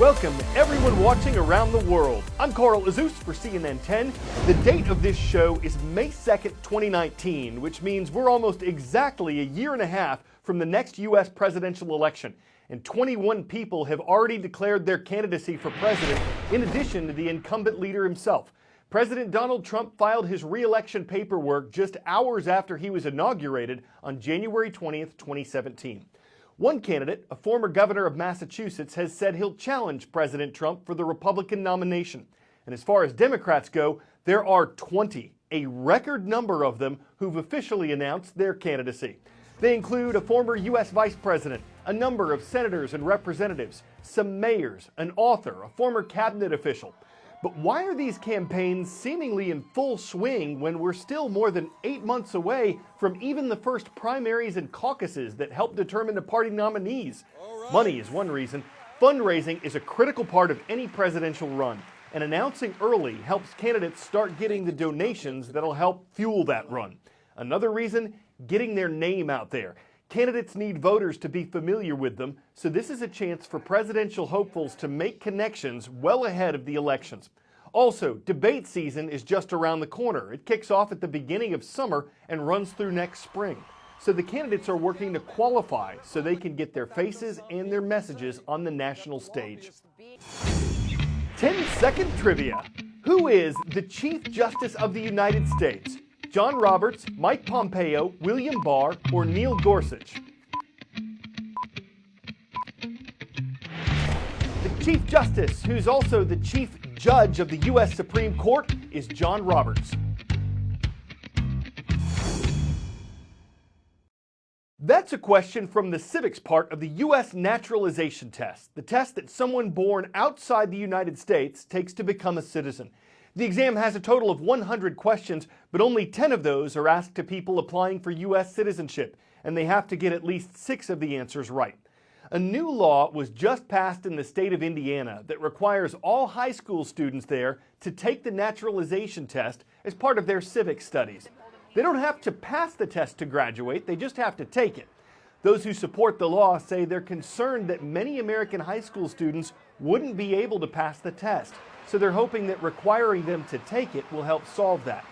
Welcome everyone watching around the world. I'm Carl Azus for CNN 10. The date of this show is May 2nd, 2019, which means we're almost exactly a year and a half from the next U.S. presidential election. And 21 people have already declared their candidacy for president, in addition to the incumbent leader himself. President Donald Trump filed his re-election paperwork just hours after he was inaugurated on January 20th, 2017. One candidate, a former governor of Massachusetts, has said he'll challenge President Trump for the Republican nomination. And as far as Democrats go, there are 20, a record number of them, who've officially announced their candidacy. They include a former U.S. vice president, a number of senators and representatives, some mayors, an author, a former cabinet official. But why are these campaigns seemingly in full swing when we're still more than 8 months away from even the first primaries and caucuses that help determine the party nominees? Money is one reason. Fundraising is a critical part of any presidential run, and announcing early helps candidates start getting the donations that'll help fuel that run. Another reason, getting their name out there. Candidates need voters to be familiar with them, so this is a chance for presidential hopefuls to make connections well ahead of the elections. Also, debate season is just around the corner. It kicks off at the beginning of summer and runs through next spring. So the candidates are working to qualify so they can get their faces and their messages on the national stage. 10-second trivia. Who is the Chief Justice of the United States? John Roberts, Mike Pompeo, William Barr, or Neil Gorsuch? The Chief Justice, who's also the Chief Judge of the U.S. Supreme Court, is John Roberts. That's a question from the civics part of the U.S. naturalization test, the test that someone born outside the United States takes to become a citizen. The exam has a total of 100 questions, but only 10 of those are asked to people applying for U.S. citizenship, and they have to get at least 6 of the answers right. A new law was just passed in the state of Indiana that requires all high school students there to take the naturalization test as part of their civics studies. They don't have to pass the test to graduate, they just have to take it. Those who support the law say they're concerned that many American high school students wouldn't be able to pass the test. So they're hoping that requiring them to take it will help solve that.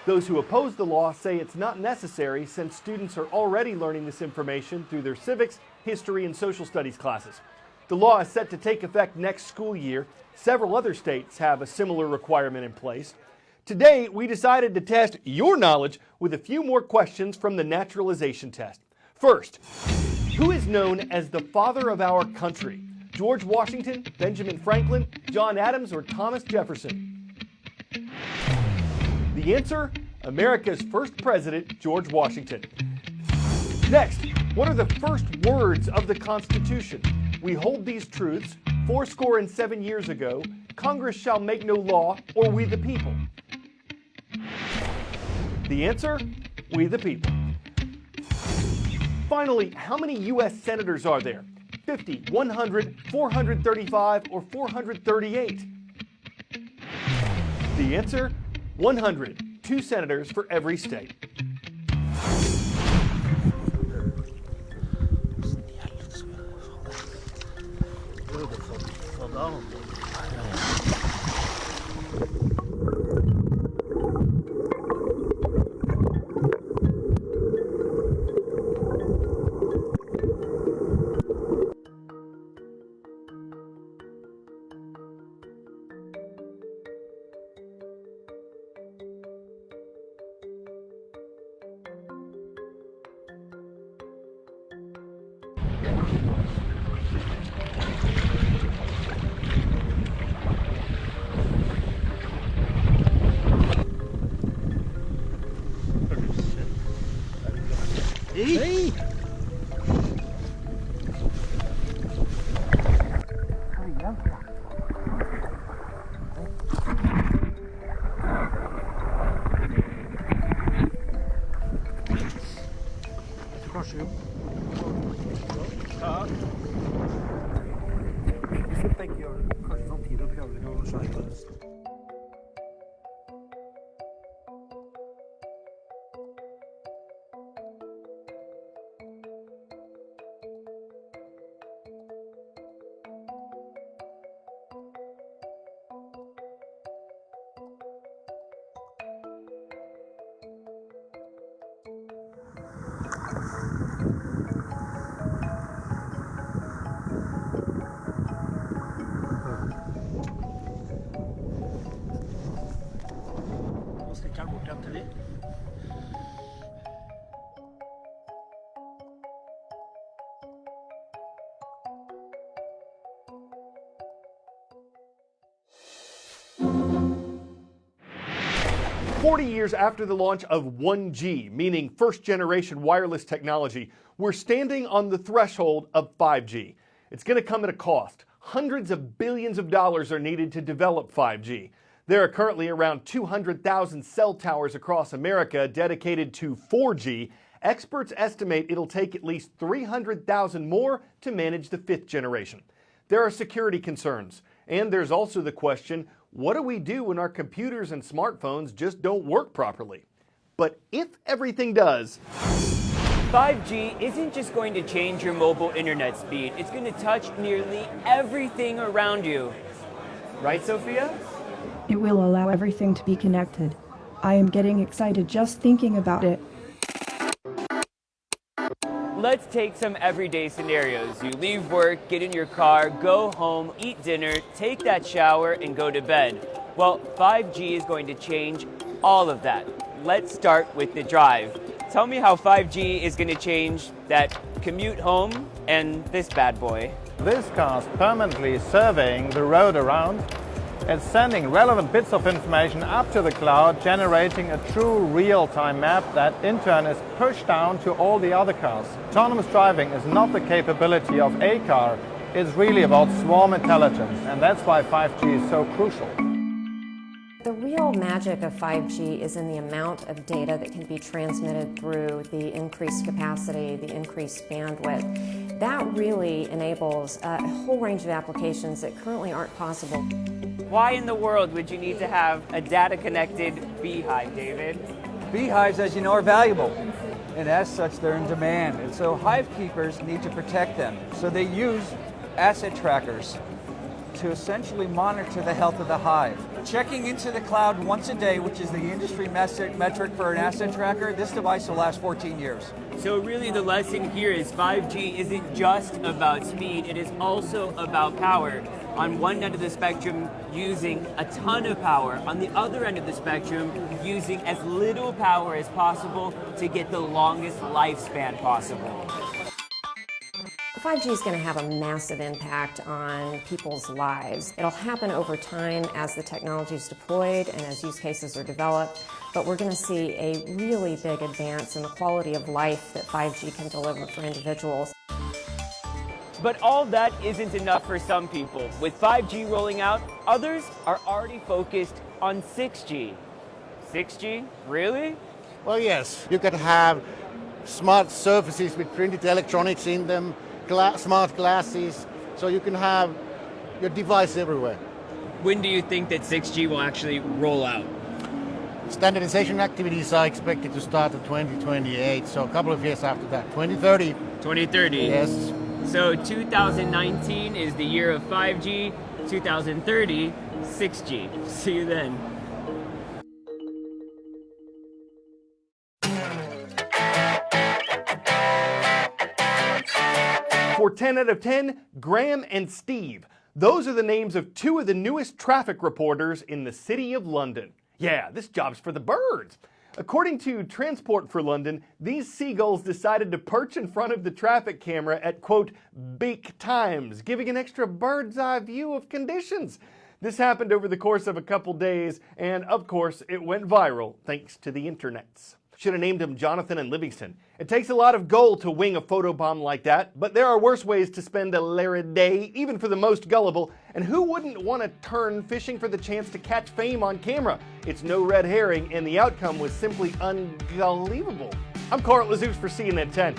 Those who oppose the law say it's not necessary since students are already learning this information through their civics, history, and social studies classes. The law is set to take effect next school year. Several other states have a similar requirement in place. Today, we decided to test your knowledge with a few more questions from the naturalization test. First, who is known as the father of our country? George Washington, Benjamin Franklin, John Adams, or Thomas Jefferson? The answer, America's first president, George Washington. Next, what are the first words of the Constitution? We hold these truths, 7 years ago, Congress shall make no law, or we the people? The answer, we the people. Finally, how many U.S. senators are there? 50, 100, 435, or 438? The answer, 100. 2 senators for every state. Hey! Varsågod. Ja. Så tenker jeg kanskje samtidig å prøve å skjønne det. Nå stikker den bort igjen til de. 40 years after the launch of 1G, meaning first-generation wireless technology, we're standing on the threshold of 5G. It's going to come at a cost. Hundreds of billions of dollars are needed to develop 5G. There are currently around 200,000 cell towers across America dedicated to 4G. Experts estimate it'll take at least 300,000 more to manage the fifth generation. There are security concerns, and there's also the question, what do we do when our computers and smartphones just don't work properly? But if everything does, 5G isn't just going to change your mobile internet speed, it's going to touch nearly everything around you. Right, Sophia? It will allow everything to be connected. I am getting excited just thinking about it. Let's take some everyday scenarios. You leave work, get in your car, go home, eat dinner, take that shower, and go to bed. Well, 5G is going to change all of that. Let's start with the drive. Tell me how 5G is going to change that commute home and this bad boy. This car is permanently surveying the road around. It's sending relevant bits of information up to the cloud, generating a true real-time map that in turn is pushed down to all the other cars. Autonomous driving is not the capability of a car, it's really about swarm intelligence, and that's why 5G is so crucial. The real magic of 5G is in the amount of data that can be transmitted through the increased capacity, the increased bandwidth. That really enables a whole range of applications that currently aren't possible. Why in the world would you need to have a data-connected beehive, David? Beehives, as you know, are valuable, and as such, they're in demand. And so hive keepers need to protect them. So they use asset trackers to essentially monitor the health of the hive. Checking into the cloud once a day, which is the industry metric for an asset tracker, this device will last 14 years. So really the lesson here is 5G isn't just about speed, it is also about power. On one end of the spectrum, using a ton of power. On the other end of the spectrum, using as little power as possible to get the longest lifespan possible. 5G is going to have a massive impact on people's lives. It'll happen over time as the technology is deployed and as use cases are developed, but we're going to see a really big advance in the quality of life that 5G can deliver for individuals. But all that isn't enough for some people. With 5G rolling out, others are already focused on 6G. 6G? Really? Well, yes. You could have smart surfaces with printed electronics in them, smart glasses, so you can have your device everywhere. When do you think that 6G will actually roll out? Standardization activities are expected to start in 2028, so a couple of years after that. 2030. 2030? Yes. So 2019 is the year of 5G, 2030, 6G. See you then. For 10 out of 10, Graham and Steve. Those are the names of two of the newest traffic reporters in the City of London. Yeah, this job's for the birds. According to Transport for London, these seagulls decided to perch in front of the traffic camera at, quote, peak times, giving an extra bird's eye view of conditions. This happened over the course of a couple days, and of course, it went viral thanks to the internets. Should have named him Jonathan and Livingston. It takes a lot of gold to wing a photobomb like that, but there are worse ways to spend a lurid day, even for the most gullible, and who wouldn't want to turn fishing for the chance to catch fame on camera? It's no red herring, and the outcome was simply unbelievable. I'm Carl Azus for CNN 10.